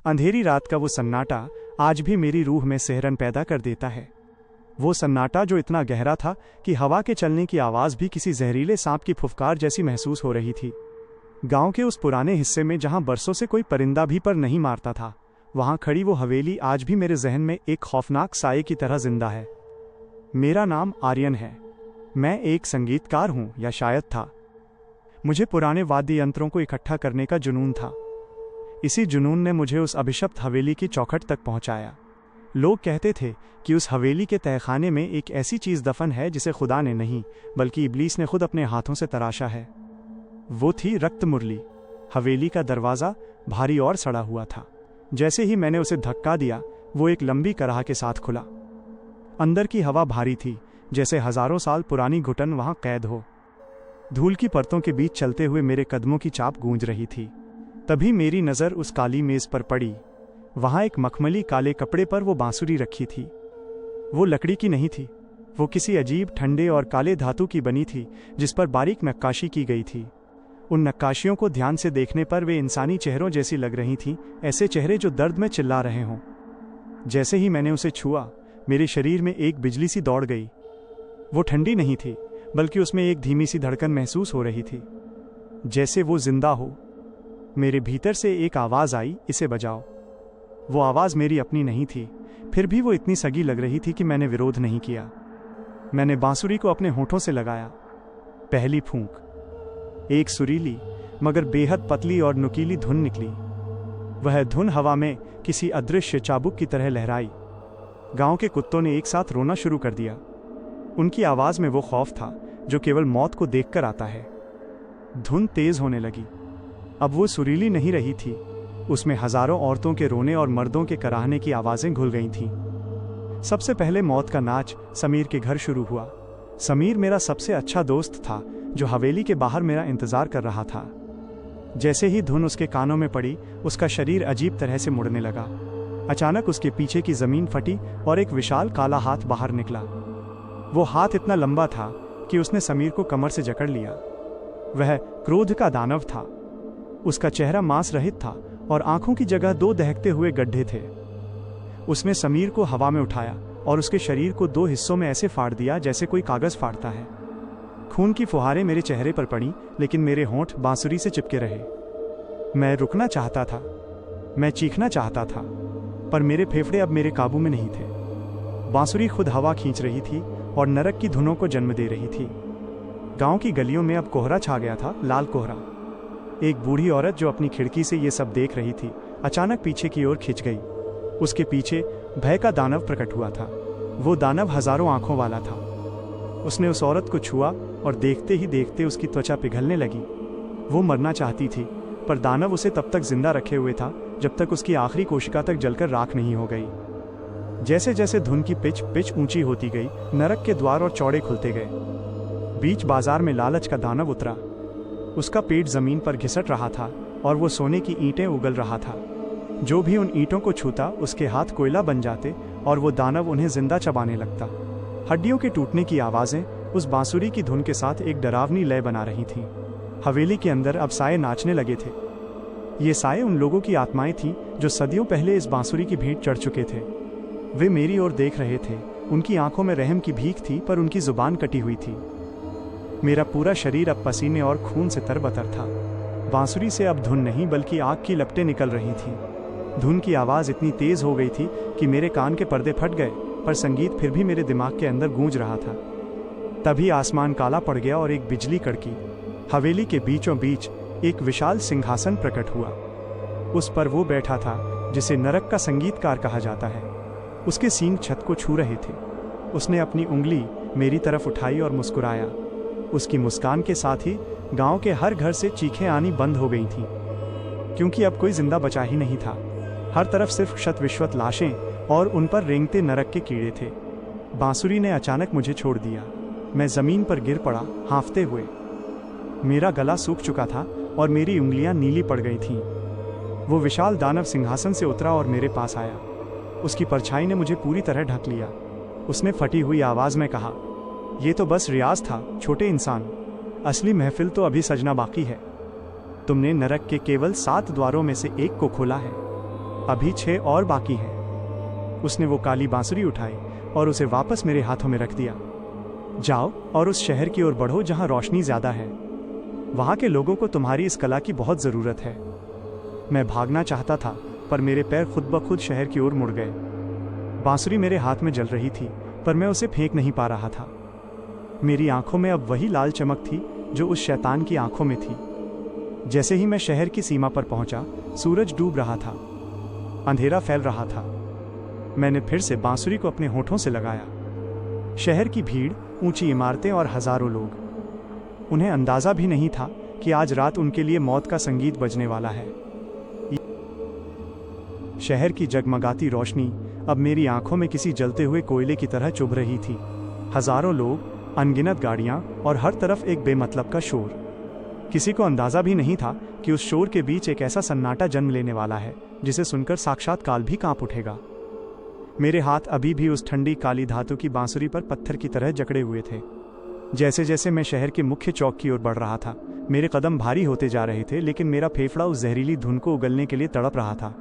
अंधेरी रात का वो सन्नाटा आज भी मेरी रूह में सिहरन पैदा कर देता है। वो सन्नाटा जो इतना गहरा था कि हवा के चलने की आवाज़ भी किसी जहरीले सांप की फुफकार जैसी महसूस हो रही थी। गांव के उस पुराने हिस्से में जहां बरसों से कोई परिंदा भी पर नहीं मारता था, वहां खड़ी वो हवेली आज भी मेरे जहन में एक खौफनाक साये की तरह जिंदा है। मेरा नाम आर्यन है। मैं एक संगीतकार हूं, या शायद था। मुझे पुराने वाद्य यंत्रों को इकट्ठा करने का जुनून था। इसी जुनून ने मुझे उस अभिशप्त हवेली की चौखट तक पहुंचाया। लोग कहते थे कि उस हवेली के तहखाने में एक ऐसी चीज़ दफन है जिसे खुदा ने नहीं बल्कि इब्लीस ने खुद अपने हाथों से तराशा है। वो थी रक्त मुरली। हवेली का दरवाज़ा भारी और सड़ा हुआ था। जैसे ही मैंने उसे धक्का दिया, वो एक लंबी कराह के साथ खुला। अंदर की हवा भारी थी, जैसे हजारों साल पुरानी घुटन वहां कैद हो। धूल की परतों के बीच चलते हुए मेरे कदमों की चाप गूंज रही थी। तभी मेरी नज़र उस काली मेज पर पड़ी। वहां एक मखमली काले कपड़े पर वो बांसुरी रखी थी। वो लकड़ी की नहीं थी, वो किसी अजीब ठंडे और काले धातु की बनी थी जिस पर बारीक नक्काशी की गई थी। उन नक्काशियों को ध्यान से देखने पर वे इंसानी चेहरों जैसी लग रही थीं, ऐसे चेहरे जो दर्द में चिल्ला रहे हों। जैसे ही मैंने उसे छुआ, मेरे शरीर में एक बिजली सी दौड़ गई। वो ठंडी नहीं थी, बल्कि उसमें एक धीमी सी धड़कन महसूस हो रही थी, जैसे वो जिंदा हो। मेरे भीतर से एक आवाज़ आई, इसे बजाओ। वो आवाज़ मेरी अपनी नहीं थी, फिर भी वो इतनी सगी लग रही थी कि मैंने विरोध नहीं किया। मैंने बांसुरी को अपने होठों से लगाया। पहली फूंक, एक सुरीली मगर बेहद पतली और नुकीली धुन निकली। वह धुन हवा में किसी अदृश्य चाबुक की तरह लहराई। गांव के कुत्तों ने एक साथ रोना शुरू कर दिया। उनकी आवाज़ में वो खौफ था जो केवल मौत को देखकर आता है। धुन तेज होने लगी। अब वो सुरीली नहीं रही थी, उसमें हजारों औरतों के रोने और मर्दों के कराहने की आवाज़ें घुल गई थीं। सबसे पहले मौत का नाच समीर के घर शुरू हुआ। समीर मेरा सबसे अच्छा दोस्त था, जो हवेली के बाहर मेरा इंतज़ार कर रहा था। जैसे ही धुन उसके कानों में पड़ी, उसका शरीर अजीब तरह से मुड़ने लगा। अचानक उसके पीछे की ज़मीन फटी और एक विशाल काला हाथ बाहर निकला। वो हाथ इतना लंबा था कि उसने समीर को कमर से जकड़ लिया। वह क्रोध का दानव था। उसका चेहरा मांस रहित था और आंखों की जगह दो दहकते हुए गड्ढे थे। उसने समीर को हवा में उठाया और उसके शरीर को दो हिस्सों में ऐसे फाड़ दिया जैसे कोई कागज फाड़ता है। खून की फुहारें मेरे चेहरे पर पड़ी, लेकिन मेरे होंठ बांसुरी से चिपके रहे। मैं रुकना चाहता था, मैं चीखना चाहता था, पर मेरे फेफड़े अब मेरे काबू में नहीं थे। बांसुरी खुद हवा खींच रही थी और नरक की धुनों को जन्म दे रही थी। गांव की गलियों में अब कोहरा छा गया था, लाल कोहरा। एक बूढ़ी औरत जो अपनी खिड़की से ये सब देख रही थी, अचानक पीछे की ओर खिंच गई। उसके पीछे भय का दानव प्रकट हुआ था। वो दानव हजारों आंखों वाला था। उसने उस औरत को छुआ और देखते ही देखते उसकी त्वचा पिघलने लगी। वो मरना चाहती थी, पर दानव उसे तब तक जिंदा रखे हुए था जब तक उसकी आखिरी कोशिका तक जलकर राख नहीं हो गई। जैसे जैसे धुन की पिच ऊंची होती गई, नरक के द्वार और चौड़े खुलते गए। बीच बाजार में लालच का दानव उतरा। उसका पेट जमीन पर घिसट रहा था और वो सोने की ईंटें उगल रहा था। जो भी उन ईंटों को छूता, उसके हाथ कोयला बन जाते और वो दानव उन्हें जिंदा चबाने लगता। हड्डियों के टूटने की आवाज़ें उस बांसुरी की धुन के साथ एक डरावनी लय बना रही थीं। हवेली के अंदर अब साए नाचने लगे थे। ये साए उन लोगों की आत्माएं थीं जो सदियों पहले इस बांसुरी की भेंट चढ़ चुके थे। वे मेरी ओर देख रहे थे। उनकी आंखों में रहम की भीख थी, पर उनकी जुबान कटी हुई थी। मेरा पूरा शरीर अब पसीने और खून से तरबतर था। बांसुरी से अब धुन नहीं बल्कि आग की लपटें निकल रही थीं। धुन की आवाज़ इतनी तेज़ हो गई थी कि मेरे कान के पर्दे फट गए, पर संगीत फिर भी मेरे दिमाग के अंदर गूंज रहा था। तभी आसमान काला पड़ गया और एक बिजली कड़की। हवेली के बीचों बीच एक विशाल सिंहासन प्रकट हुआ। उस पर वो बैठा था जिसे नरक का संगीतकार कहा जाता है। उसके सींग छत को छू रहे थे। उसने अपनी उंगली मेरी तरफ उठाई और मुस्कुराया। उसकी मुस्कान के साथ ही गांव के हर घर से चीखें आनी बंद हो गई थीं, क्योंकि अब कोई जिंदा बचा ही नहीं था। हर तरफ सिर्फ शत-विश्वत लाशें और उन पर रेंगते नरक के कीड़े थे। बांसुरी ने अचानक मुझे छोड़ दिया। मैं ज़मीन पर गिर पड़ा, हाँफते हुए। मेरा गला सूख चुका था और मेरी उंगलियां नीली पड़ गई थीं। वो विशाल दानव सिंहासन से उतरा और मेरे पास आया। उसकी परछाई ने मुझे पूरी तरह ढक लिया। उसने फटी हुई आवाज़ में कहा, ये तो बस रियाज था, छोटे इंसान। असली महफिल तो अभी सजना बाकी है। तुमने नरक के केवल 7 द्वारों में से एक को खोला है। अभी 6 और बाकी हैं। उसने वो काली बांसुरी उठाई और उसे वापस मेरे हाथों में रख दिया। जाओ और उस शहर की ओर बढ़ो जहां रोशनी ज्यादा है। वहां के लोगों को तुम्हारी इस कला की बहुत जरूरत है। मैं भागना चाहता था, पर मेरे पैर खुद ब खुद शहर की ओर मुड़ गए। बांसुरी मेरे हाथ में जल रही थी, पर मैं उसे फेंक नहीं पा रहा था। मेरी आंखों में अब वही लाल चमक थी जो उस शैतान की आंखों में थी। जैसे ही मैं शहर की सीमा पर पहुंचा, सूरज डूब रहा था, अंधेरा फैल रहा था। मैंने फिर से बांसुरी को अपने होठों से लगाया। शहर की भीड़, ऊंची इमारतें और हजारों लोग। उन्हें अंदाजा भी नहीं था कि आज रात उनके लिए मौत का संगीत बजने वाला है। शहर की जगमगाती रोशनी अब मेरी आंखों में किसी जलते हुए कोयले की तरह चुभ रही थी। हजारों लोग, अनगिनत गाड़ियां और हर तरफ एक बेमतलब का शोर। किसी को अंदाजा भी नहीं था कि उस शोर के बीच एक ऐसा सन्नाटा जन्म लेने वाला है जिसे सुनकर साक्षात काल भी कांप उठेगा। मेरे हाथ अभी भी उस ठंडी काली धातु की बांसुरी पर पत्थर की तरह जकड़े हुए थे। जैसे जैसे मैं शहर के मुख्य चौक की ओर बढ़ रहा था, मेरे कदम भारी होते जा रहे थे, लेकिन मेरा फेफड़ा उस जहरीली धुन को उगलने के लिए तड़प रहा था।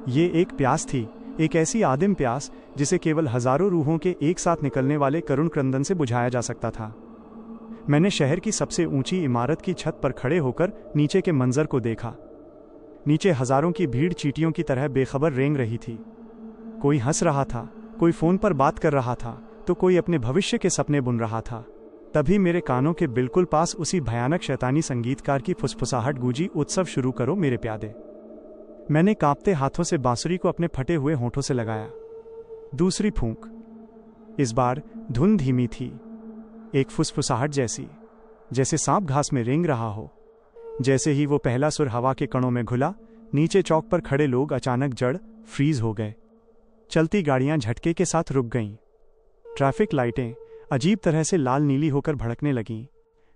ये एक प्यास थी, एक ऐसी आदिम प्यास जिसे केवल हजारों रूहों के एक साथ निकलने वाले करुण क्रंदन से बुझाया जा सकता था। मैंने शहर की सबसे ऊंची इमारत की छत पर खड़े होकर नीचे के मंजर को देखा। नीचे हजारों की भीड़ चींटियों की तरह बेखबर रेंग रही थी। कोई हंस रहा था, कोई फोन पर बात कर रहा था, तो कोई अपने भविष्य के सपने बुन रहा था। तभी मेरे कानों के बिल्कुल पास उसी भयानक शैतानी संगीतकार की फुसफुसाहट गूंजी, उत्सव शुरू करो मेरे प्यादे। मैंने कांपते हाथों से बांसुरी को अपने फटे हुए होठों से लगाया। दूसरी फूंक। इस बार धुन धीमी थी, एक फुसफुसाहट जैसी, जैसे सांप घास में रेंग रहा हो। जैसे ही वो पहला सुर हवा के कणों में घुला, नीचे चौक पर खड़े लोग अचानक जड़ फ्रीज हो गए। चलती गाड़ियां झटके के साथ रुक गईं। ट्रैफिक लाइटें अजीब तरह से लाल नीली होकर भड़कने लगीं।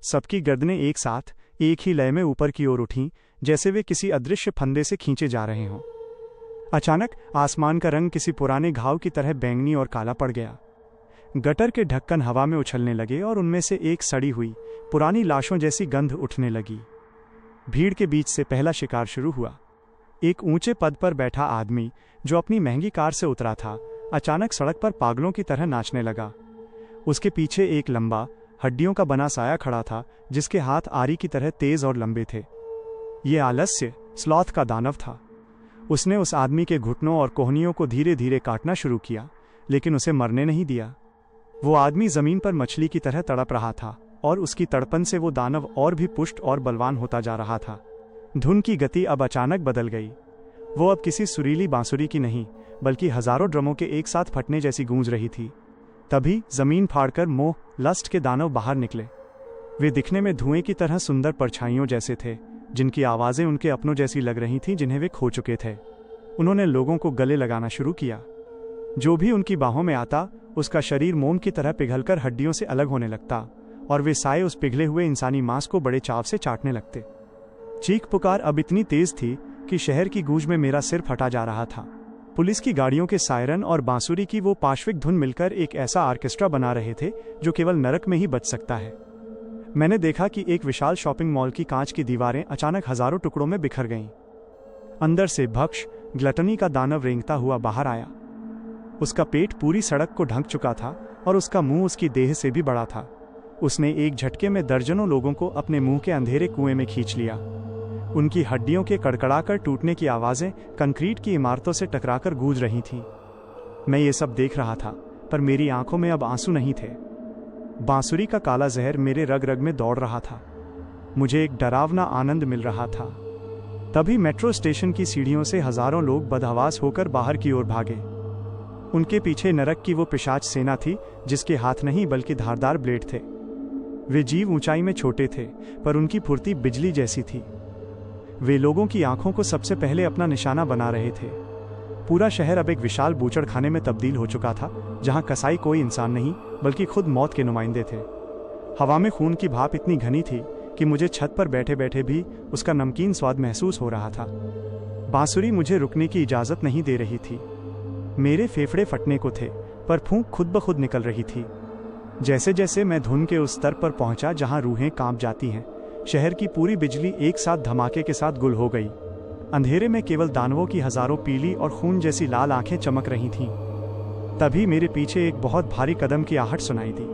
सबकी गर्दनें एक साथ एक ही लय में ऊपर की ओर उठीं, जैसे वे किसी अदृश्य फंदे से खींचे जा रहे हों। अचानक आसमान का रंग किसी पुराने घाव की तरह बैंगनी और काला पड़ गया। गटर के ढक्कन हवा में उछलने लगे और उनमें से एक सड़ी हुई पुरानी लाशों जैसी गंध उठने लगी। भीड़ के बीच से पहला शिकार शुरू हुआ। एक ऊंचे पद पर बैठा आदमी जो अपनी महंगी कार से उतरा था, अचानक सड़क पर पागलों की तरह नाचने लगा। उसके पीछे एक लंबा, हड्डियों का बना साया खड़ा था, जिसके हाथ आरी की तरह तेज और लंबे थे। ये आलस्य स्लॉथ का दानव था। उसने उस आदमी के घुटनों और कोहनियों को धीरे धीरे काटना शुरू किया, लेकिन उसे मरने नहीं दिया। वो आदमी जमीन पर मछली की तरह तड़प रहा था, और उसकी तड़पन से वो दानव और भी पुष्ट और बलवान होता जा रहा था। धुन की गति अब अचानक बदल गई। वो अब किसी सुरीली बांसुरी की नहीं, बल्कि हजारों ड्रमों के एक साथ फटने जैसी गूंज रही थी। तभी जमीन फाड़कर मोह लस्ट के दानव बाहर निकले। वे दिखने में धुएं की तरह सुंदर परछाइयों जैसे थे, जिनकी आवाजें उनके अपनों जैसी लग रही थीं जिन्हें वे खो चुके थे। उन्होंने लोगों को गले लगाना शुरू किया। जो भी उनकी बाहों में आता, उसका शरीर मोम की तरह पिघलकर हड्डियों से अलग होने लगता, और वे साए उस पिघले हुए इंसानी मांस को बड़े चाव से चाटने लगते। चीख पुकार अब इतनी तेज थी कि शहर की गूंज में मेरा सिर फटा जा रहा था। पुलिस की गाड़ियों के सायरन और बांसुरी की वो पार्श्विक धुन मिलकर एक ऐसा ऑर्केस्ट्रा बना रहे थे जो केवल नरक में ही बज सकता है। मैंने देखा कि एक विशाल शॉपिंग मॉल की कांच की दीवारें अचानक हजारों टुकड़ों में बिखर गईं। अंदर से भक्ष ग्लटनी का दानव रेंगता हुआ बाहर आया। उसका पेट पूरी सड़क को ढक चुका था और उसका मुंह उसकी देह से भी बड़ा था। उसने एक झटके में दर्जनों लोगों को अपने मुंह के अंधेरे कुएं में खींच लिया। उनकी हड्डियों के कड़कड़ाकर टूटने की आवाजें कंक्रीट की इमारतों से टकराकर गूंज रही थीं। मैं ये सब देख रहा था, पर मेरी आंखों में अब आंसू नहीं थे। बांसुरी का काला जहर मेरे रग रग में दौड़ रहा था। मुझे एक डरावना आनंद मिल रहा था। तभी मेट्रो स्टेशन की सीढ़ियों से हजारों लोग बदहवास होकर बाहर की ओर भागे। उनके पीछे नरक की वो पिशाच सेना थी, जिसके हाथ नहीं बल्कि धारदार ब्लेड थे। वे जीव ऊंचाई में छोटे थे, पर उनकी फुर्ती बिजली जैसी थी। वे लोगों की आंखों को सबसे पहले अपना निशाना बना रहे थे। पूरा शहर अब एक विशाल बूचड़खाने में तब्दील हो चुका था, जहां कसाई कोई इंसान नहीं बल्कि खुद मौत के नुमाइंदे थे। हवा में खून की भाप इतनी घनी थी कि मुझे छत पर बैठे बैठे भी उसका नमकीन स्वाद महसूस हो रहा था। बांसुरी मुझे रुकने की इजाजत नहीं दे रही थी। मेरे फेफड़े फटने को थे, पर फूंक खुद ब खुद निकल रही थी। जैसे जैसे मैं धुन के उस स्तर पर पहुंचा जहां रूहें कांप जाती हैं, शहर की पूरी बिजली एक साथ धमाके के साथ गुल हो गई। अंधेरे में केवल दानवों की हजारों पीली और खून जैसी लाल आंखें चमक रही थीं। तभी मेरे पीछे एक बहुत भारी कदम की आहट सुनाई दी।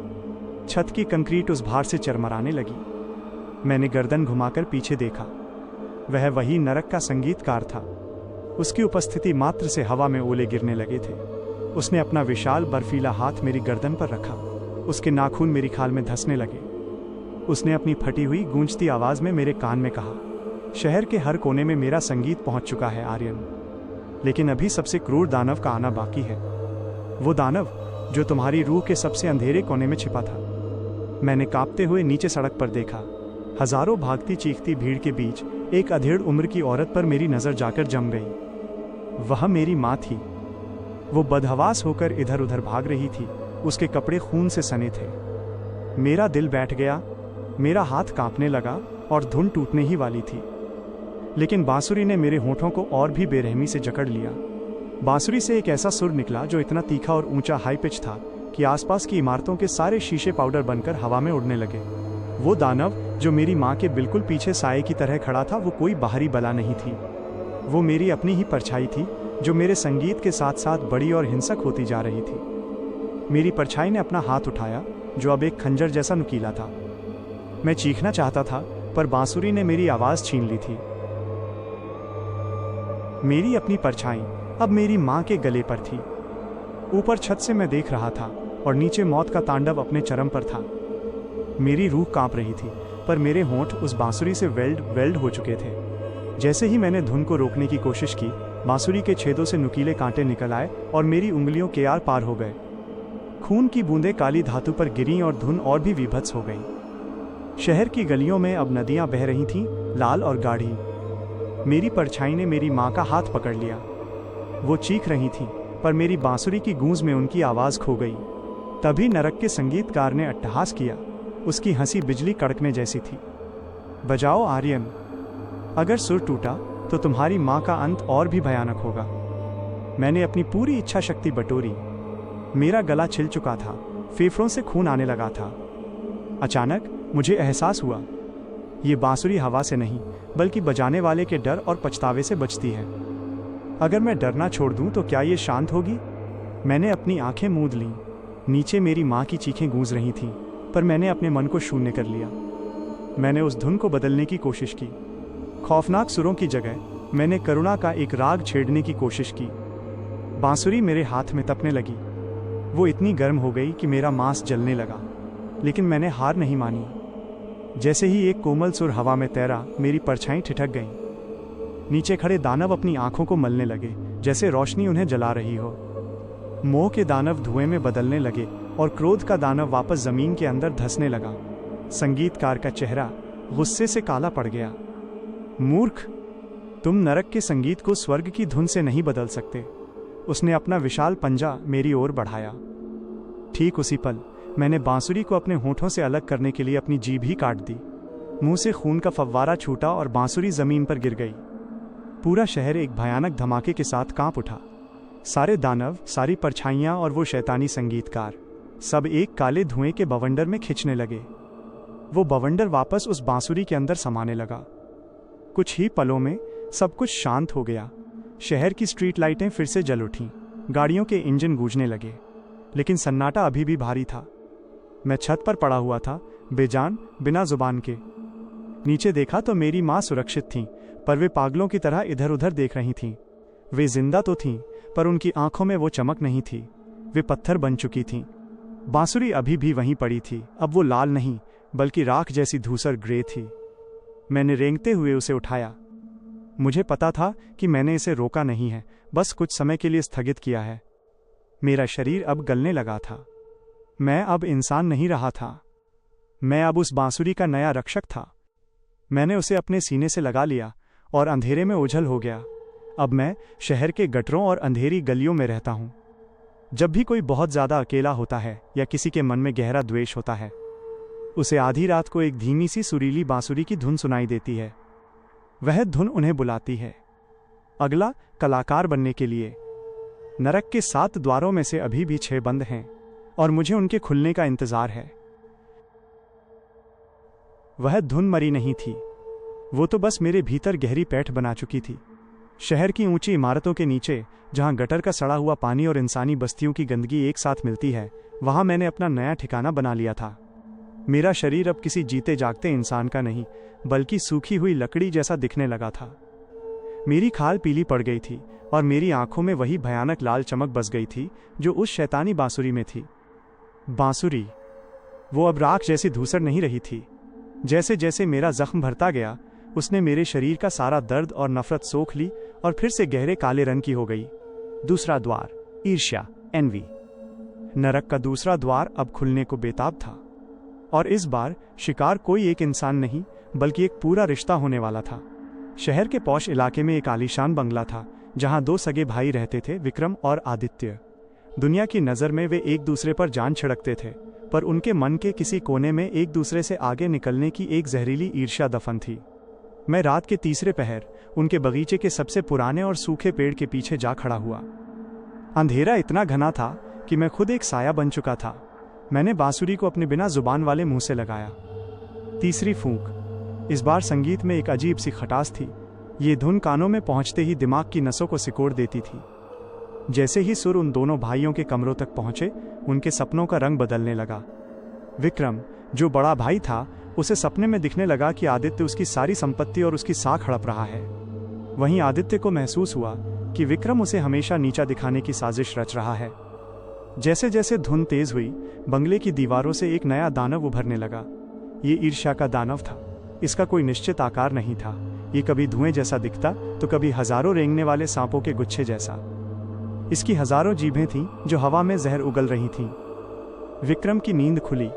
छत की कंक्रीट उस भार से चरमराने लगी। मैंने गर्दन घुमाकर पीछे देखा। वह वही नरक का संगीतकार था। उसकी उपस्थिति मात्र से हवा में ओले गिरने लगे थे। उसने अपना विशाल बर्फीला हाथ मेरी गर्दन पर रखा। उसके नाखून मेरी खाल में धंसने लगे। उसने अपनी फटी हुई गूंजती आवाज में मेरे कान में कहा, शहर के हर कोने में मेरा संगीत पहुंच चुका है आर्यन, लेकिन अभी सबसे क्रूर दानव का आना बाकी है। वो दानव जो तुम्हारी रूह के सबसे अंधेरे कोने में छिपा था। मैंने कांपते हुए नीचे सड़क पर देखा। हजारों भागती चीखती भीड़ के बीच एक अधेड़ उम्र की औरत पर मेरी नजर जाकर जम गई। वह मेरी माँ थी। वो बदहवास होकर इधर उधर भाग रही थी। उसके कपड़े खून से सने थे। मेरा दिल बैठ गया। मेरा हाथ कांपने लगा और धुन टूटने ही वाली थी। लेकिन बांसुरी ने मेरे होठों को और भी बेरहमी से जकड़ लिया। बांसुरी से एक ऐसा सुर निकला जो इतना तीखा और ऊंचा हाई पिच था कि आसपास की इमारतों के सारे शीशे पाउडर बनकर हवा में उड़ने लगे। वो दानव जो मेरी माँ के बिल्कुल पीछे साये की तरह खड़ा था, वो कोई बाहरी बला नहीं थी। वो मेरी अपनी ही परछाई थी जो मेरे संगीत के साथ साथ बड़ी और हिंसक होती जा रही थी। मेरी परछाई ने अपना हाथ उठाया जो अब एक खंजर जैसा नुकीला था। मैं चीखना चाहता था पर बांसुरी ने मेरी आवाज छीन ली थी। मेरी अपनी परछाई अब मेरी माँ के गले पर थी। ऊपर छत से मैं देख रहा था और नीचे मौत का तांडव अपने चरम पर था। मेरी रूह कांप रही थी पर मेरे होंठ उस बांसुरी से वेल्ड हो चुके थे। जैसे ही मैंने धुन को रोकने की कोशिश की, बांसुरी के छेदों से नुकीले कांटे निकल आए और मेरी उंगलियों के आर पार हो गए। खून की बूंदें काली धातु पर गिरीं और धुन और भी विभत्स हो गई। शहर की गलियों में अब नदियां बह रही थीं, लाल और गाढ़ी। मेरी परछाई ने मेरी माँ का हाथ पकड़ लिया। वो चीख रही थी पर मेरी बांसुरी की गूंज में उनकी आवाज खो गई। तभी नरक के संगीतकार ने अट्टहास किया। उसकी हंसी बिजली कड़कने जैसी थी। बजाओ आर्यन, अगर सुर टूटा तो तुम्हारी माँ का अंत और भी भयानक होगा। मैंने अपनी पूरी इच्छा शक्ति बटोरी। मेरा गला छिल चुका था, फेफड़ों से खून आने लगा था। अचानक मुझे एहसास हुआ, ये बांसुरी हवा से नहीं बल्कि बजाने वाले के डर और पछतावे से बचती है। अगर मैं डरना छोड़ दूं तो क्या ये शांत होगी? मैंने अपनी आंखें मूंद लीं। नीचे मेरी माँ की चीखें गूंज रही थीं, पर मैंने अपने मन को शून्य कर लिया। मैंने उस धुन को बदलने की कोशिश की। खौफनाक सुरों की जगह मैंने करुणा का एक राग छेड़ने की कोशिश की। बांसुरी मेरे हाथ में तपने लगी। वो इतनी गर्म हो गई कि मेरा मांस जलने लगा, लेकिन मैंने हार नहीं मानी। जैसे ही एक कोमल सुर हवा में तैरा, मेरी परछाई ठिठक गई। नीचे खड़े दानव अपनी आंखों को मलने लगे, जैसे रोशनी उन्हें जला रही हो। मोह के दानव धुएं में बदलने लगे और क्रोध का दानव वापस जमीन के अंदर धंसने लगा। संगीतकार का चेहरा गुस्से से काला पड़ गया। मूर्ख, तुम नरक के संगीत को स्वर्ग की धुन से नहीं बदल सकते। उसने अपना विशाल पंजा मेरी ओर बढ़ाया। ठीक उसी पल मैंने बांसुरी को अपने होठों से अलग करने के लिए अपनी जीभ ही काट दी। मुंह से खून का फव्वारा छूटा और बांसुरी जमीन पर गिर गई। पूरा शहर एक भयानक धमाके के साथ कांप उठा। सारे दानव, सारी परछाइयां और वो शैतानी संगीतकार सब एक काले धुएं के बवंडर में खिंचने लगे। वो बवंडर वापस उस बांसुरी के अंदर समाने लगा। कुछ ही पलों में सब कुछ शांत हो गया। शहर की स्ट्रीट लाइटें फिर से जल उठीं, गाड़ियों के इंजन गूंजने लगे, लेकिन सन्नाटा अभी भी भारी था। मैं छत पर पड़ा हुआ था, बेजान, बिना जुबान के। नीचे देखा तो मेरी माँ सुरक्षित थीं, पर वे पागलों की तरह इधर उधर देख रही थीं। वे जिंदा तो थीं, पर उनकी आंखों में वो चमक नहीं थी। वे पत्थर बन चुकी थीं। बांसुरी अभी भी वहीं पड़ी थी। अब वो लाल नहीं बल्कि राख जैसी धूसर ग्रे थी। मैंने रेंगते हुए उसे उठाया। मुझे पता था कि मैंने इसे रोका नहीं है, बस कुछ समय के लिए स्थगित किया है। मेरा शरीर अब गलने लगा था। मैं अब इंसान नहीं रहा था। मैं अब उस बांसुरी का नया रक्षक था। मैंने उसे अपने सीने से लगा लिया और अंधेरे में ओझल हो गया। अब मैं शहर के गटरों और अंधेरी गलियों में रहता हूँ। जब भी कोई बहुत ज्यादा अकेला होता है या किसी के मन में गहरा द्वेष होता है, उसे आधी रात को एक धीमी सी सुरीली बांसुरी की धुन सुनाई देती है। वह धुन उन्हें बुलाती है अगला कलाकार बनने के लिए। नरक के 7 द्वारों में से अभी भी 6 बंद हैं और मुझे उनके खुलने का इंतजार है। वह धुन मरी नहीं थी, वो तो बस मेरे भीतर गहरी पैठ बना चुकी थी। शहर की ऊंची इमारतों के नीचे, जहां गटर का सड़ा हुआ पानी और इंसानी बस्तियों की गंदगी एक साथ मिलती है, वहां मैंने अपना नया ठिकाना बना लिया था। मेरा शरीर अब किसी जीते जागते इंसान का नहीं, बल्कि सूखी हुई लकड़ी जैसा दिखने लगा था। मेरी खाल पीली पड़ गई थी और मेरी आंखों में वही भयानक लाल चमक बस गई थी जो उस शैतानी बांसुरी में थी। बांसुरी, वो अब राख जैसी धूसर नहीं रही थी। जैसे जैसे मेरा जख्म भरता गया, उसने मेरे शरीर का सारा दर्द और नफरत सोख ली और फिर से गहरे काले रंग की हो गई। दूसरा द्वार, ईर्ष्या, एनवी। नरक का दूसरा द्वार अब खुलने को बेताब था, और इस बार शिकार कोई एक इंसान नहीं, बल्कि एक पूरा रिश्ता होने वाला था। शहर के पौश इलाके में एक आलीशान बंगला था, जहां 2 सगे भाई रहते थे, विक्रम और आदित्य। दुनिया की नज़र में वे एक दूसरे पर जान छिड़कते थे, पर उनके मन के किसी कोने में एक दूसरे से आगे निकलने की एक जहरीली ईर्ष्या दफन थी। मैं रात के तीसरे पहर उनके बगीचे के सबसे पुराने और सूखे पेड़ के पीछे जा खड़ा हुआ। अंधेरा इतना घना था कि मैं खुद एक साया बन चुका था। मैंने बांसुरी को अपने बिना जुबान वाले मुंह से लगाया। तीसरी फूंक। इस बार संगीत में एक अजीब सी खटास थी। ये धुन कानों में पहुंचते ही दिमाग की नसों को सिकोड़ देती थी। जैसे ही सुर उन दोनों भाइयों के कमरों तक पहुंचे, उनके सपनों का रंग बदलने लगा। विक्रम, जो बड़ा भाई था, उसे सपने में दिखने लगा कि आदित्य उसकी सारी संपत्ति और उसकी साख हड़प रहा है। वहीं आदित्य को महसूस हुआ कि विक्रम उसे हमेशा नीचा दिखाने की साजिश रच रहा है। जैसे जैसे धुन तेज हुई, बंगले की दीवारों से एक नया दानव उभरने लगा। ये ईर्ष्या का दानव था। इसका कोई निश्चित आकार नहीं था। ये कभी धुएं जैसा दिखता तो कभी हजारों रेंगने वाले सांपों के गुच्छे जैसा। इसकी हजारों जीभें थीं जो हवा में जहर उगल रही थीं। विक्रम की नींद खुली।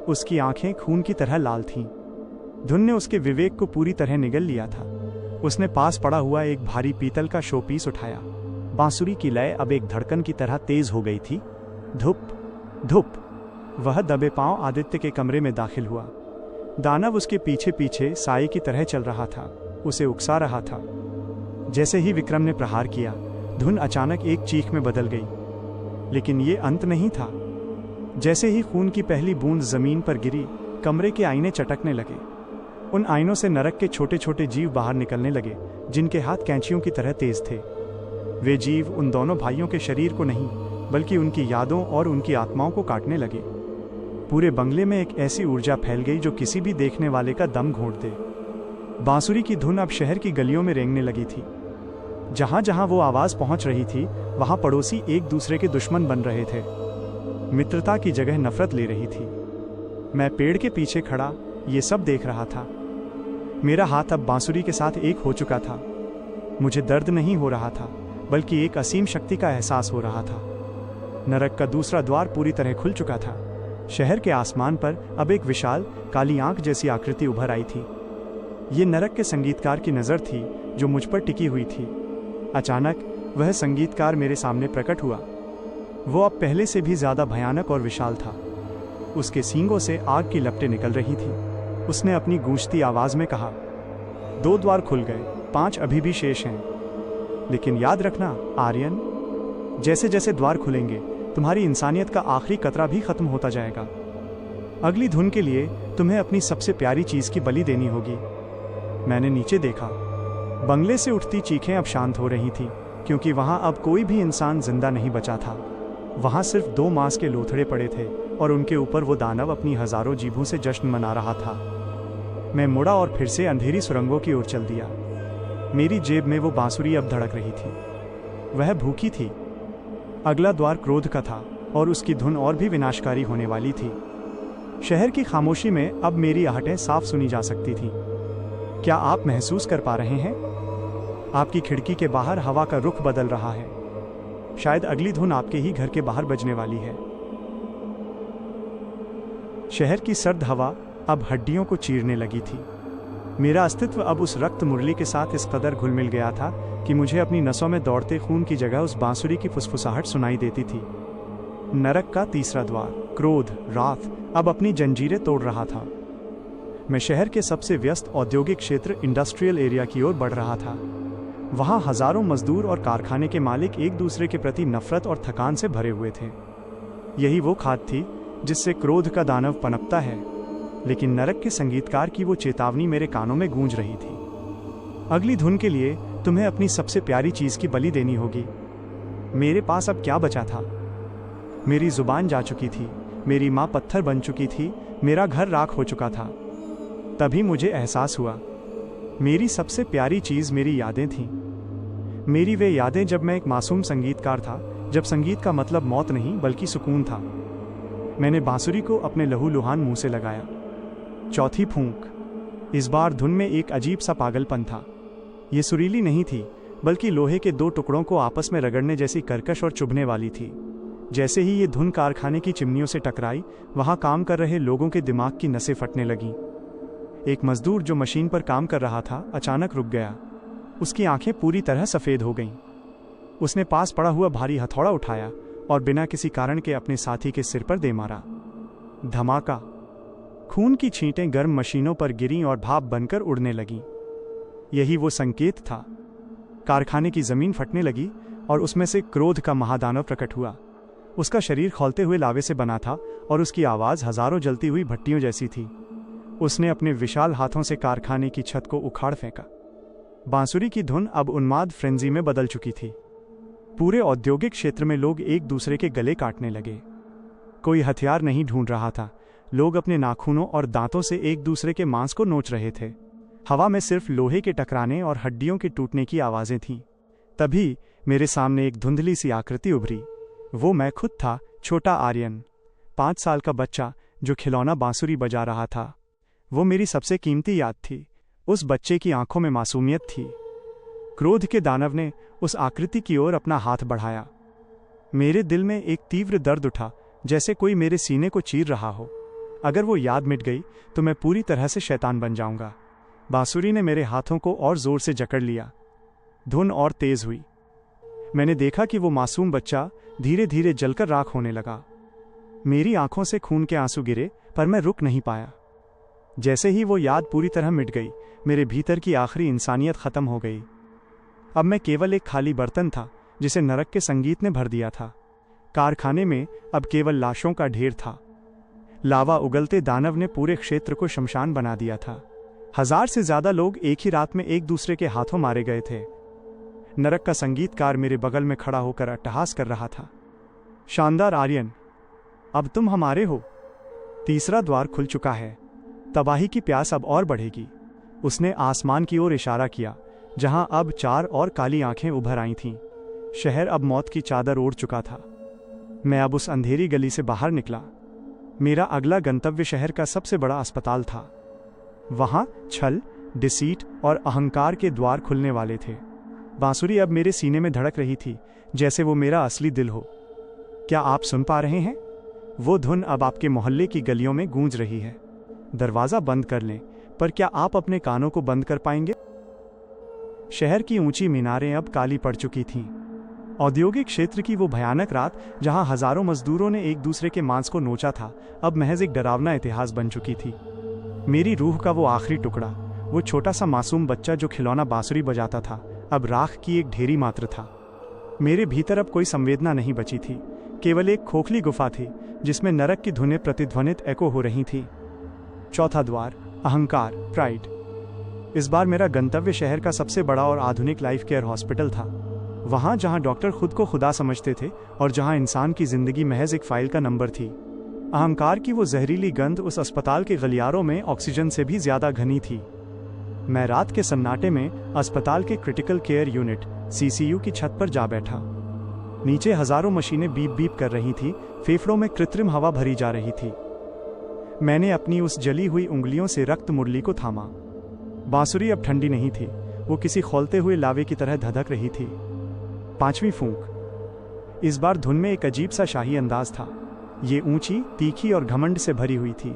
उसकी आंखें खून की तरह लाल थीं। धुन ने उसके विवेक को पूरी तरह निगल लिया था। उसने पास पड़ा हुआ एक भारी पीतल का शोपीस उठाया। बांसुरी की लय अब एक धड़कन की तरह तेज हो गई थी। धुप धुप। वह दबे पांव आदित्य के कमरे में दाखिल हुआ। दानव उसके पीछे पीछे साए की तरह चल रहा था, उसे उकसा रहा था। जैसे ही विक्रम ने प्रहार किया, धुन अचानक एक चीख में बदल गई। लेकिन ये अंत नहीं था। जैसे ही खून की पहली बूंद जमीन पर गिरी, कमरे के आईने चटकने लगे। उन आईनों से नरक के छोटे छोटे जीव बाहर निकलने लगे, जिनके हाथ कैंचियों की तरह तेज थे। वे जीव उन दोनों भाइयों के शरीर को नहीं, बल्कि उनकी यादों और उनकी आत्माओं को काटने लगे। पूरे बंगले में एक ऐसी ऊर्जा फैल गई जो किसी भी देखने वाले का दम घोंट दे। बांसुरी की धुन अब शहर की गलियों में रेंगने लगी थी। जहां जहां वो आवाज पहुंच रही थी, वहां पड़ोसी एक दूसरे के दुश्मन बन रहे थे। मित्रता की जगह नफरत ले रही थी। मैं पेड़ के पीछे खड़ा ये सब देख रहा था। मेरा हाथ अब बांसुरी के साथ एक हो चुका था। मुझे दर्द नहीं हो रहा था, बल्कि एक असीम शक्ति का एहसास हो रहा था। नरक का दूसरा द्वार पूरी तरह खुल चुका था। शहर के आसमान पर अब एक विशाल काली आंख जैसी आकृति उभर आई थी। ये नरक के संगीतकार की नज़र थी जो मुझ पर टिकी हुई थी। अचानक वह संगीतकार मेरे सामने प्रकट हुआ। वो अब पहले से भी ज्यादा भयानक और विशाल था। उसके सींगों से आग की लपटें निकल रही थीं। उसने अपनी गूंजती आवाज में कहा, 2 द्वार खुल गए, 5 अभी भी शेष हैं। लेकिन याद रखना आर्यन, जैसे जैसे द्वार खुलेंगे, तुम्हारी इंसानियत का आखिरी कतरा भी खत्म होता जाएगा। अगली धुन के लिए तुम्हें अपनी सबसे प्यारी चीज की बलि देनी होगी। मैंने नीचे देखा। बंगले से उठती चीखें अब शांत हो रही थीं, क्योंकि वहां अब कोई भी इंसान जिंदा नहीं बचा था। वहां सिर्फ 2 मांस के लोथड़े पड़े थे और उनके ऊपर वो दानव अपनी हजारों जीभों से जश्न मना रहा था। मैं मुड़ा और फिर से अंधेरी सुरंगों की ओर चल दिया। मेरी जेब में वो बांसुरी अब धड़क रही थी। वह भूखी थी। अगला द्वार क्रोध का था और उसकी धुन और भी विनाशकारी होने वाली थी। शहर की खामोशी में अब मेरी आहटें साफ सुनी जा सकती थीं। क्या आप महसूस कर पा रहे हैं? आपकी खिड़की के बाहर हवा का रुख बदल रहा है। शायद अगली धुन आपके ही घर के बाहर बजने वाली है। शहर की सर्द हवा अब हड्डियों को चीरने लगी थी। मेरा अस्तित्व अब उस रक्त मुरली के साथ इस कदर घुल मिल गया था कि मुझे अपनी नसों में दौड़ते खून की जगह उस बांसुरी की फुसफुसाहट सुनाई देती थी। नरक का तीसरा द्वार, क्रोध, रात, अब अपनी जंजीरें तोड़ रहा था। मैं शहर के सबसे व्यस्त औद्योगिक क्षेत्र इंडस्ट्रियल एरिया की ओर बढ़ रहा था। वहां हजारों मजदूर और कारखाने के मालिक एक दूसरे के प्रति नफरत और थकान से भरे हुए थे। यही वो खाद थी जिससे क्रोध का दानव पनपता है। लेकिन नरक के संगीतकार की वो चेतावनी मेरे कानों में गूंज रही थी। अगली धुन के लिए तुम्हें अपनी सबसे प्यारी चीज की बलि देनी होगी। मेरे पास अब क्या बचा था? मेरी जुबान जा चुकी थी, मेरी माँ पत्थर बन चुकी थी, मेरा घर राख हो चुका था। तभी मुझे एहसास हुआ, मेरी सबसे प्यारी चीज मेरी यादें थीं। मेरी वे यादें जब मैं एक मासूम संगीतकार था, जब संगीत का मतलब मौत नहीं बल्कि सुकून था। मैंने बांसुरी को अपने लहूलुहान मुंह से लगाया। चौथी फूंक। इस बार धुन में एक अजीब सा पागलपन था। ये सुरीली नहीं थी, बल्कि लोहे के दो टुकड़ों को आपस में रगड़ने जैसी कर्कश और चुभने वाली थी। जैसे ही ये धुन कारखाने की चिमनियों से टकराई, वहां काम कर रहे लोगों के दिमाग की नसें फटने लगीं। एक मजदूर जो मशीन पर काम कर रहा था, अचानक रुक गया। उसकी आंखें पूरी तरह सफेद हो गईं। उसने पास पड़ा हुआ भारी हथौड़ा उठाया और बिना किसी कारण के अपने साथी के सिर पर दे मारा। धमाका। खून की छींटें गर्म मशीनों पर गिरीं और भाप बनकर उड़ने लगीं। यही वो संकेत था। कारखाने की जमीन फटने लगी और उसमें से क्रोध का महादानव प्रकट हुआ। उसका शरीर खौलते हुए लावे से बना था और उसकी आवाज हजारों जलती हुई भट्टियों जैसी थी। उसने अपने विशाल हाथों से कारखाने की छत को उखाड़ फेंका। बांसुरी की धुन अब उन्माद फ्रेंजी में बदल चुकी थी। पूरे औद्योगिक क्षेत्र में लोग एक दूसरे के गले काटने लगे। कोई हथियार नहीं ढूंढ रहा था, लोग अपने नाखूनों और दांतों से एक दूसरे के मांस को नोच रहे थे। हवा में सिर्फ लोहे के टकराने और हड्डियों के टूटने की आवाजें थीं। तभी मेरे सामने एक धुंधली सी आकृति उभरी। वो मैं खुद था, छोटा आर्यन, 5 साल का बच्चा जो खिलौना बांसुरी बजा रहा था। वो मेरी सबसे कीमती याद थी। उस बच्चे की आंखों में मासूमियत थी। क्रोध के दानव ने उस आकृति की ओर अपना हाथ बढ़ाया। मेरे दिल में एक तीव्र दर्द उठा, जैसे कोई मेरे सीने को चीर रहा हो। अगर वो याद मिट गई तो मैं पूरी तरह से शैतान बन जाऊंगा। बांसुरी ने मेरे हाथों को और जोर से जकड़ लिया। धुन और तेज हुई। मैंने देखा कि वो मासूम बच्चा धीरे धीरे जलकर राख होने लगा। मेरी आंखों से खून के आंसू गिरे, पर मैं रुक नहीं पाया। जैसे ही वो याद पूरी तरह मिट गई, मेरे भीतर की आखिरी इंसानियत खत्म हो गई। अब मैं केवल एक खाली बर्तन था जिसे नरक के संगीत ने भर दिया था। कारखाने में अब केवल लाशों का ढेर था। लावा उगलते दानव ने पूरे क्षेत्र को शमशान बना दिया था। 1000 से ज्यादा लोग एक ही रात में एक दूसरे के हाथों मारे गए थे। नरक का संगीतकार मेरे बगल में खड़ा होकर अट्टहास कर रहा था। शानदार आर्यन, अब तुम हमारे हो। तीसरा द्वार खुल चुका है। तबाही की प्यास अब और बढ़ेगी। उसने आसमान की ओर इशारा किया, जहां अब 4 और काली आंखें उभर आई थीं। शहर अब मौत की चादर ओढ़ चुका था। मैं अब उस अंधेरी गली से बाहर निकला। मेरा अगला गंतव्य शहर का सबसे बड़ा अस्पताल था। वहां छल, डिसीट और अहंकार के द्वार खुलने वाले थे। बांसुरी अब मेरे सीने में धड़क रही थी, जैसे वो मेरा असली दिल हो। क्या आप सुन पा रहे हैं? वो धुन अब आपके मोहल्ले की गलियों में गूंज रही है। दरवाजा बंद कर लें, पर क्या आप अपने कानों को बंद कर पाएंगे? शहर की ऊंची मीनारें अब काली पड़ चुकी थीं। औद्योगिक क्षेत्र की वो भयानक रात, जहां हजारों मजदूरों ने एक दूसरे के मांस को नोचा था, अब महज एक डरावना इतिहास बन चुकी थी। मेरी रूह का वो आखिरी टुकड़ा, वो छोटा सा मासूम बच्चा जो खिलौना बांसुरी बजाता था, अब राख की एक ढेरी मात्र था। मेरे भीतर अब कोई संवेदना नहीं बची थी, केवल एक खोखली गुफा थी जिसमें नरक की धुनें प्रतिध्वनित एको हो रही थी। चौथा द्वार, अहंकार, प्राइड। इस बार मेरा गंतव्य शहर का सबसे बड़ा और आधुनिक लाइफ केयर हॉस्पिटल था। वहां जहां डॉक्टर खुद को खुदा समझते थे और जहां इंसान की जिंदगी महज एक फाइल का नंबर थी। अहंकार की वो जहरीली गंध उस अस्पताल के गलियारों में ऑक्सीजन से भी ज्यादा घनी थी। मैं रात के सन्नाटे में अस्पताल के क्रिटिकल केयर यूनिट CCU की छत पर जा बैठा। नीचे हजारों मशीनें बीप बीप कर रही थी, फेफड़ों में कृत्रिम हवा भरी जा रही थी। मैंने अपनी उस जली हुई उंगलियों से रक्त मुरली को थामा। बांसुरी अब ठंडी नहीं थी, वो किसी खौलते हुए लावे की तरह धधक रही थी। 5वीं फूंक। इस बार धुन में एक अजीब सा शाही अंदाज था। ये ऊंची, तीखी और घमंड से भरी हुई थी।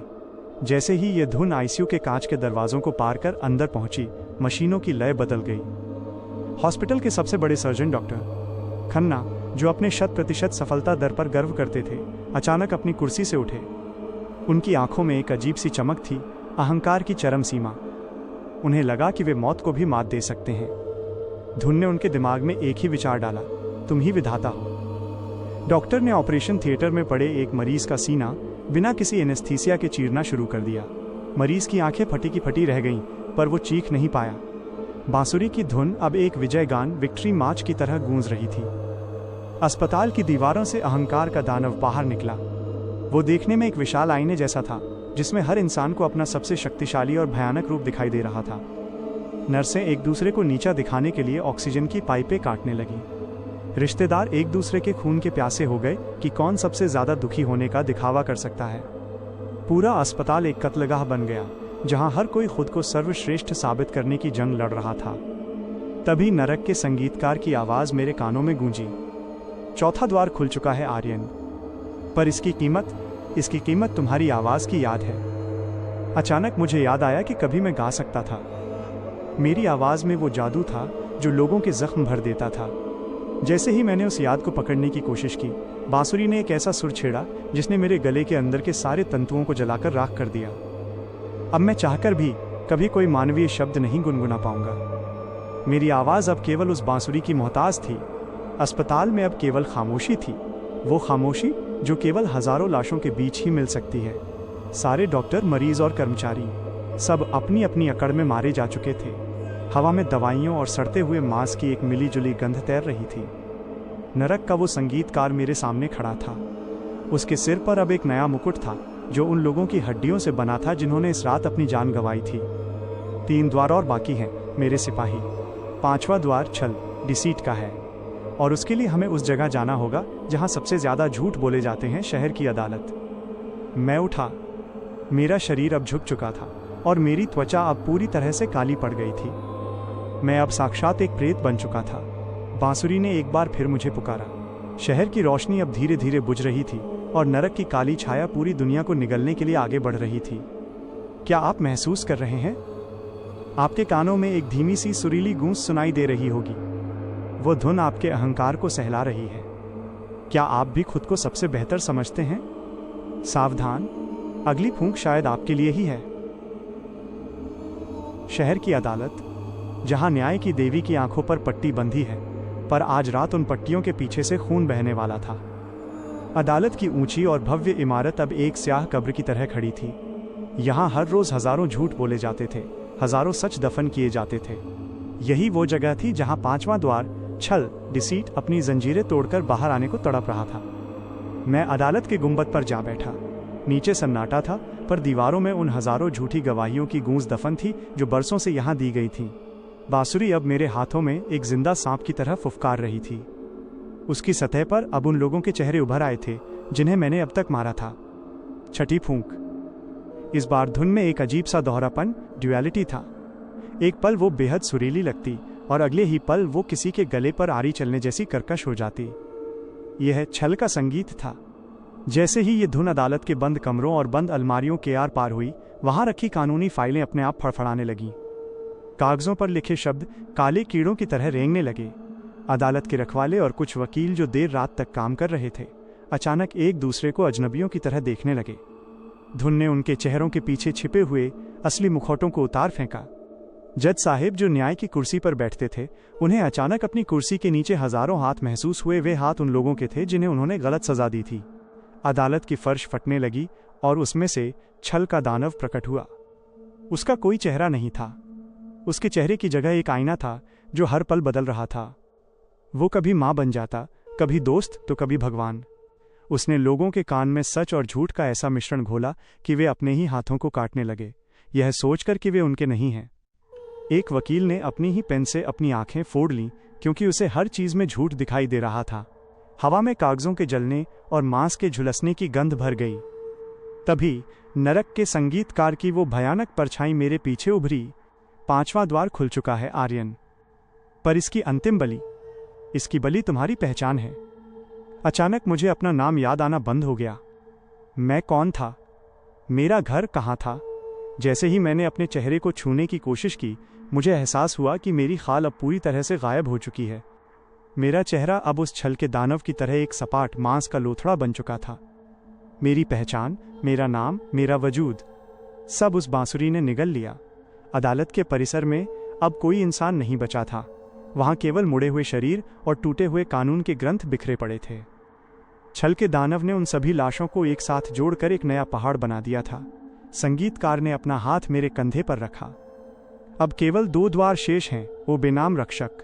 जैसे ही ये धुन ICU के कांच के दरवाजों को पार कर अंदर पहुंची, मशीनों की लय बदल गई। हॉस्पिटल के सबसे बड़े सर्जन डॉक्टर खन्ना, जो अपने 100% सफलता दर पर गर्व करते थे, अचानक अपनी कुर्सी से उठे। उनकी आंखों में एक अजीब सी चमक थी, अहंकार की चरम सीमा। उन्हें लगा कि वे मौत को भी मात दे सकते हैं। धुन ने उनके दिमाग में एक ही विचार डाला, तुम ही विधाता हो। डॉक्टर ने ऑपरेशन थिएटर में पड़े एक मरीज का सीना बिना किसी एनेस्थीसिया के चीरना शुरू कर दिया। मरीज की आंखें फटी की फटी रह गईं, पर वो चीख नहीं पाया। बांसुरी की धुन अब एक विजय गान, विक्ट्री मार्च की तरह गूंज रही थी। अस्पताल की दीवारों से अहंकार का दानव बाहर निकला। वो देखने में एक विशाल आईने जैसा था, जिसमें हर इंसान को अपना सबसे शक्तिशाली और भयानक रूप दिखाई दे रहा था। नर्सें एक दूसरे को नीचा दिखाने के लिए ऑक्सीजन की पाइपें काटने लगी। रिश्तेदार एक दूसरे के खून के प्यासे हो गए कि कौन सबसे ज्यादा दुखी होने का दिखावा कर सकता है। पूरा अस्पताल एक कत्लगाह बन गया, जहां हर कोई खुद को सर्वश्रेष्ठ साबित करने की जंग लड़ रहा था। तभी नरक के संगीतकार की आवाज मेरे कानों में गूंजी, चौथा द्वार खुल चुका है आर्यन, पर इसकी कीमत तुम्हारी आवाज की याद है। अचानक मुझे याद आया कि कभी मैं गा सकता था। मेरी आवाज में वो जादू था जो लोगों के जख्म भर देता था। जैसे ही मैंने उस याद को पकड़ने की कोशिश की, बांसुरी ने एक ऐसा सुर छेड़ा जिसने मेरे गले के अंदर के सारे तंतुओं को जलाकर राख कर दिया। अब मैं चाहकर भी कभी कोई मानवीय शब्द नहीं गुनगुना पाऊंगा। मेरी आवाज अब केवल उस बांसुरी की मोहताज थी। अस्पताल में अब केवल खामोशी थी, वो खामोशी जो केवल हजारों लाशों के बीच ही मिल सकती है। सारे डॉक्टर, मरीज और कर्मचारी सब अपनी अपनी अकड़ में मारे जा चुके थे। हवा में दवाइयों और सड़ते हुए मांस की एक मिली जुली गंध तैर रही थी। नरक का वो संगीतकार मेरे सामने खड़ा था। उसके सिर पर अब एक नया मुकुट था, जो उन लोगों की हड्डियों से बना था जिन्होंने इस रात अपनी जान गंवाई थी। 3 द्वार और बाकी हैं मेरे सिपाही। 5वां द्वार छल, डिसीट का है, और उसके लिए हमें उस जगह जाना होगा जहां सबसे ज्यादा झूठ बोले जाते हैं, शहर की अदालत। मैं उठा। मेरा शरीर अब झुक चुका था और मेरी त्वचा अब पूरी तरह से काली पड़ गई थी। मैं अब साक्षात एक प्रेत बन चुका था। बांसुरी ने एक बार फिर मुझे पुकारा। शहर की रोशनी अब धीरे धीरे बुझ रही थी और नरक की काली छाया पूरी दुनिया को निगलने के लिए आगे बढ़ रही थी। क्या आप महसूस कर रहे हैं? आपके कानों में एक धीमी सी सुरीली गूंज सुनाई दे रही होगी। वो धुन आपके अहंकार को सहला रही है। क्या आप भी खुद को सबसे बेहतर समझते हैं? सावधान, अगली फूंक शायद आपके लिए ही है। शहर की अदालत, जहां न्याय की देवी की आंखों पर पट्टी बंधी है, पर आज रात उन पट्टियों के पीछे से खून बहने वाला था। अदालत की ऊंची और भव्य इमारत अब एक स्याह कब्र की तरह खड़ी थी। यहां हर रोज हजारों झूठ बोले जाते थे, हजारों सच दफन किए जाते थे। यही वो जगह थी जहां 5वां द्वार छल, डिसीट अपनी जंजीरें तोड़कर बाहर आने को तड़प रहा था। मैं अदालत के गुंबद पर जा बैठा। नीचे सन्नाटा था, पर दीवारों में उन हजारों झूठी गवाहियों की गूंज दफन थी जो बरसों से यहां दी गई थी। बांसुरी अब मेरे हाथों में एक जिंदा सांप की तरह फुफकार रही थी। उसकी सतह पर अब उन लोगों के चेहरे उभर आए थे जिन्हें मैंने अब तक मारा था। छठी फूंक। इस बार धुन में एक अजीब सा दोहरापन, ड्युअलिटी था। एक पल वो बेहद सुरीली लगती और अगले ही पल वो किसी के गले पर आरी चलने जैसी कर्कश हो जाती। यह छल का संगीत था। जैसे ही ये धुन अदालत के बंद कमरों और बंद अलमारियों के आर पार हुई, वहां रखी कानूनी फाइलें अपने आप फड़फड़ाने लगीं। कागजों पर लिखे शब्द काले कीड़ों की तरह रेंगने लगे। अदालत के रखवाले और कुछ वकील जो देर रात तक काम कर रहे थे, अचानक एक दूसरे को अजनबियों की तरह देखने लगे। धुन ने उनके चेहरों के पीछे छिपे हुए असली मुखौटों को उतार फेंका। जज साहिब जो न्याय की कुर्सी पर बैठते थे, उन्हें अचानक अपनी कुर्सी के नीचे हजारों हाथ महसूस हुए। वे हाथ उन लोगों के थे जिन्हें उन्होंने गलत सजा दी थी। अदालत की फर्श फटने लगी और उसमें से छल का दानव प्रकट हुआ। उसका कोई चेहरा नहीं था। उसके चेहरे की जगह एक आईना था जो हर पल बदल रहा था। वो कभी मां बन जाता, कभी दोस्त तो कभी भगवान। उसने लोगों के कान में सच और झूठ का ऐसा मिश्रण घोला कि वे अपने ही हाथों को काटने लगे, यह सोचकर कि वे उनके नहीं हैं। एक वकील ने अपनी ही पेन से अपनी आंखें फोड़ लीं क्योंकि उसे हर चीज में झूठ दिखाई दे रहा था। हवा में कागजों के जलने और मांस के झुलसने की गंध भर गई। तभी नरक के संगीतकार की वो भयानक परछाई मेरे पीछे उभरी। 5वां द्वार खुल चुका है आर्यन, पर इसकी अंतिम बलि, इसकी बलि तुम्हारी पहचान है। अचानक मुझे अपना नाम याद आना बंद हो गया। मैं कौन था? मेरा घर कहाँ था? जैसे ही मैंने अपने चेहरे को छूने की कोशिश की, मुझे एहसास हुआ कि मेरी खाल अब पूरी तरह से गायब हो चुकी है। मेरा चेहरा अब उस छल के दानव की तरह एक सपाट मांस का लोथड़ा बन चुका था। मेरी पहचान, मेरा नाम, मेरा वजूद, सब उस बांसुरी ने निगल लिया। अदालत के परिसर में अब कोई इंसान नहीं बचा था। वहां केवल मुड़े हुए शरीर और टूटे हुए कानून के ग्रंथ बिखरे पड़े थे। छल के दानव ने उन सभी लाशों को एक साथ जोड़कर एक नया पहाड़ बना दिया था। संगीतकार ने अपना हाथ मेरे कंधे पर रखा। अब केवल 2 द्वार शेष हैं, वो बेनाम रक्षक।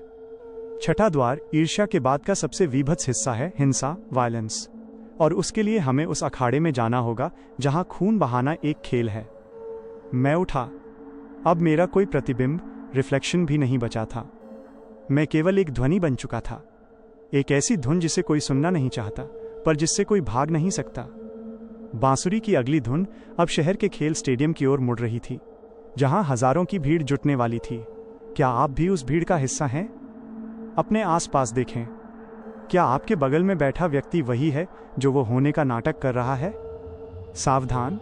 छठा द्वार ईर्ष्या के बाद का सबसे विभत्स हिस्सा है, हिंसा, वायलेंस। और उसके लिए हमें उस अखाड़े में जाना होगा जहां खून बहाना एक खेल है। मैं उठा। अब मेरा कोई प्रतिबिंब, रिफ्लेक्शन भी नहीं बचा था। मैं केवल एक ध्वनि बन चुका था, एक ऐसी धुन जिसे कोई सुनना नहीं चाहता, पर जिससे कोई भाग नहीं सकता। बांसुरी की अगली धुन अब शहर के खेल स्टेडियम की ओर मुड़ रही थी, जहां हजारों की भीड़ जुटने वाली थी। क्या आप भी उस भीड़ का हिस्सा हैं? अपने आसपास देखें। क्या आपके बगल में बैठा व्यक्ति वही है जो वो होने का नाटक कर रहा है? सावधान,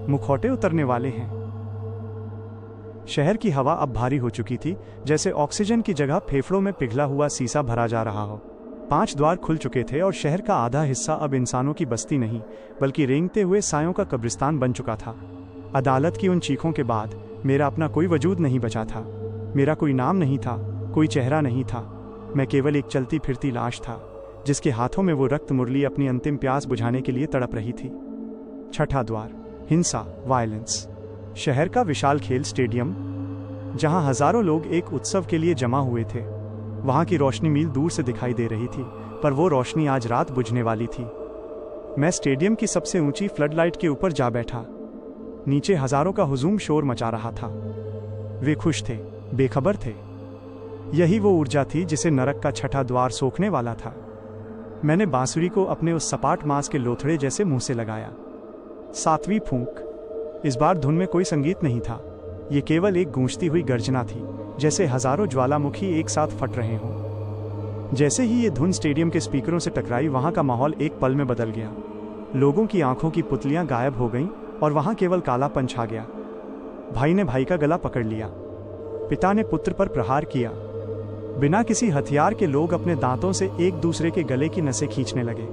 मुखौटे उतरने वाले हैं। शहर की हवा अब भारी हो चुकी थी, जैसे ऑक्सीजन की जगह फेफड़ों में पिघला हुआ सीसा भरा जा रहा हो। 5 द्वार खुल चुके थे और शहर का आधा हिस्सा अब इंसानों की बस्ती नहीं, बल्कि रेंगते हुए सायों का कब्रिस्तान बन चुका था। अदालत की उन चीखों के बाद मेरा अपना कोई वजूद नहीं बचा था। मेरा कोई नाम नहीं था, कोई चेहरा नहीं था। मैं केवल एक चलती फिरती लाश था, जिसके हाथों में वो रक्त मुरली अपनी अंतिम प्यास बुझाने के लिए तड़प रही थी। छठा द्वार, हिंसा, वायलेंस। शहर का विशाल खेल स्टेडियम, जहां हजारों लोग एक उत्सव के लिए जमा हुए थे। वहां की रोशनी मील दूर से दिखाई दे रही थी, पर वो रोशनी आज रात बुझने वाली थी। मैं स्टेडियम की सबसे ऊंची फ्लडलाइट के ऊपर जा बैठा। नीचे हजारों का हुजूम शोर मचा रहा था। वे खुश थे, बेखबर थे। यही वो ऊर्जा थी जिसे नरक का छठा द्वार सोखने वाला था। मैंने बांसुरी को अपने उस सपाट मांस के लोथड़े जैसे मुंह से लगाया। 7वीं फूंक। इस बार धुन में कोई संगीत नहीं था। ये केवल एक गूंजती हुई गर्जना थी, जैसे हजारों ज्वालामुखी एक साथ फट रहे हों। जैसे ही ये धुन स्टेडियम के स्पीकरों से टकराई, वहां का माहौल एक पल में बदल गया। लोगों की आंखों की पुतलियां गायब हो गईं और वहां केवल कालापन छा गया। भाई ने भाई का गला पकड़ लिया, पिता ने पुत्र पर प्रहार किया। बिना किसी हथियार के लोग अपने दांतों से एक दूसरे के गले की नसें खींचने लगे।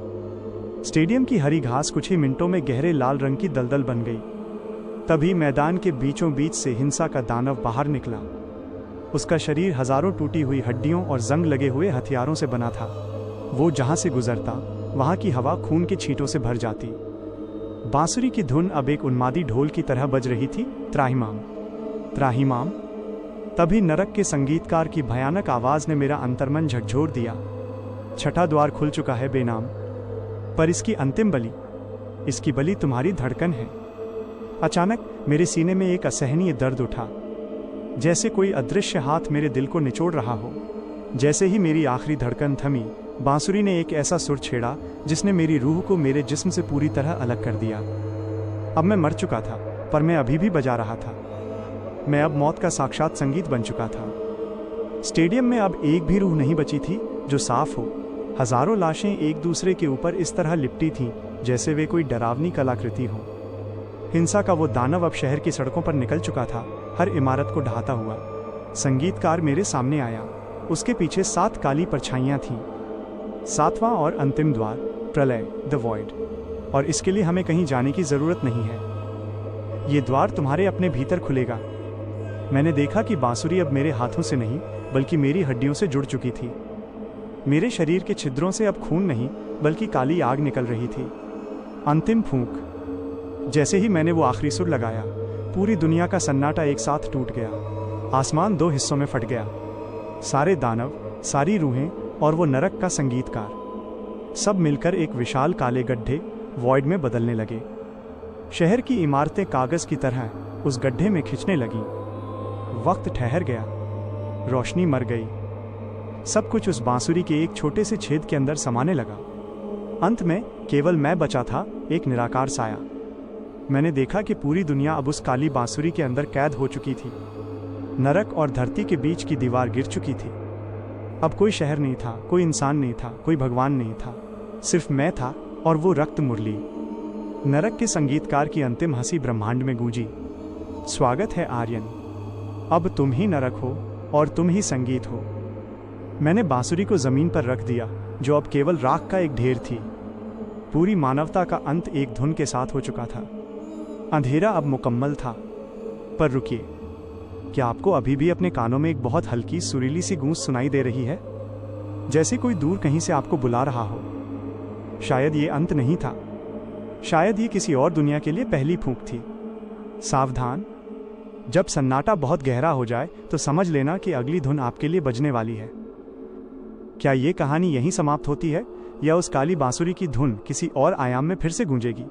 स्टेडियम की हरी घास कुछ ही मिनटों में गहरे लाल रंग की दलदल बन गई। तभी मैदान के बीचों बीच से हिंसा का दानव बाहर निकला। उसका शरीर हजारों टूटी हुई हड्डियों और जंग लगे हुए हथियारों से बना था। वो जहां से गुजरता, वहां की हवा खून के छींटों से भर जाती। बांसुरी की धुन अब एक उन्मादी ढोल की तरह बज रही थी, त्राहिमाम, त्राहिमाम। तभी नरक के संगीतकार की भयानक आवाज ने मेरा अंतर्मन झकझोर दिया। छठा द्वार खुल चुका है बेनाम, पर इसकी अंतिम बलि, इसकी बलि तुम्हारी धड़कन है। अचानक मेरे सीने में एक असहनीय दर्द उठा, जैसे कोई अदृश्य हाथ मेरे दिल को निचोड़ रहा हो। जैसे ही मेरी आखिरी धड़कन थमी, बांसुरी ने एक ऐसा सुर छेड़ा जिसने मेरी रूह को मेरे जिस्म से पूरी तरह अलग कर दिया। अब मैं मर चुका था, पर मैं अभी भी बजा रहा था। मैं अब मौत का साक्षात संगीत बन चुका था। स्टेडियम में अब एक भी रूह नहीं बची थी जो साफ हो। हजारों लाशें एक दूसरे के ऊपर इस तरह लिपटी थीं जैसे वे कोई डरावनी कलाकृति हो। हिंसा का वो दानव अब शहर की सड़कों पर निकल चुका था, हर इमारत को ढहाता हुआ। संगीतकार मेरे सामने आया। उसके पीछे 7 काली परछाइयां थीं। 7वां और अंतिम द्वार, प्रलय, द वॉइड। और इसके लिए हमें कहीं जाने की जरूरत नहीं है। ये द्वार तुम्हारे अपने भीतर खुलेगा। मैंने देखा कि बांसुरी अब मेरे हाथों से नहीं, बल्कि मेरी हड्डियों से जुड़ चुकी थी। मेरे शरीर के छिद्रों से अब खून नहीं, बल्कि काली आग निकल रही थी। अंतिम फूंक। जैसे ही मैंने वो आखिरी सुर लगाया, पूरी दुनिया का सन्नाटा एक साथ टूट गया। आसमान 2 हिस्सों में फट गया। सारे दानव, सारी रूहें और वो नरक का संगीतकार, सब मिलकर एक विशाल काले गड्ढे, वॉइड में बदलने लगे। शहर की इमारतें कागज की तरह उस गड्ढे में खिंचने लगीं। वक्त ठहर गया, रोशनी मर गई। सब कुछ उस बांसुरी के एक छोटे से छेद के अंदर समाने लगा। अंत में केवल मैं बचा था, एक निराकार साया। मैंने देखा कि पूरी दुनिया अब उस काली बांसुरी के अंदर कैद हो चुकी थी। नरक और धरती के बीच की दीवार गिर चुकी थी। अब कोई शहर नहीं था, कोई इंसान नहीं था, कोई भगवान नहीं था। सिर्फ मैं था और वो रक्त मुरली। नरक के संगीतकार की अंतिम हंसी ब्रह्मांड में गूंजी। स्वागत है आर्यन, अब तुम ही नरक हो और तुम ही संगीत हो। मैंने बांसुरी को जमीन पर रख दिया, जो अब केवल राख का एक ढेर थी। पूरी मानवता का अंत एक धुन के साथ हो चुका था। अंधेरा अब मुकम्मल था। पर रुकिए, क्या आपको अभी भी अपने कानों में एक बहुत हल्की सुरीली सी गूंज सुनाई दे रही है, जैसे कोई दूर कहीं से आपको बुला रहा हो? शायद ये अंत नहीं था, शायद ये किसी और दुनिया के लिए पहली फूंक थी। सावधान, जब सन्नाटा बहुत गहरा हो जाए तो समझ लेना कि अगली धुन आपके लिए बजने वाली है। क्या ये कहानी यहीं समाप्त होती है या उस काली बांसुरी की धुन किसी और आयाम में फिर से गूंजेगी?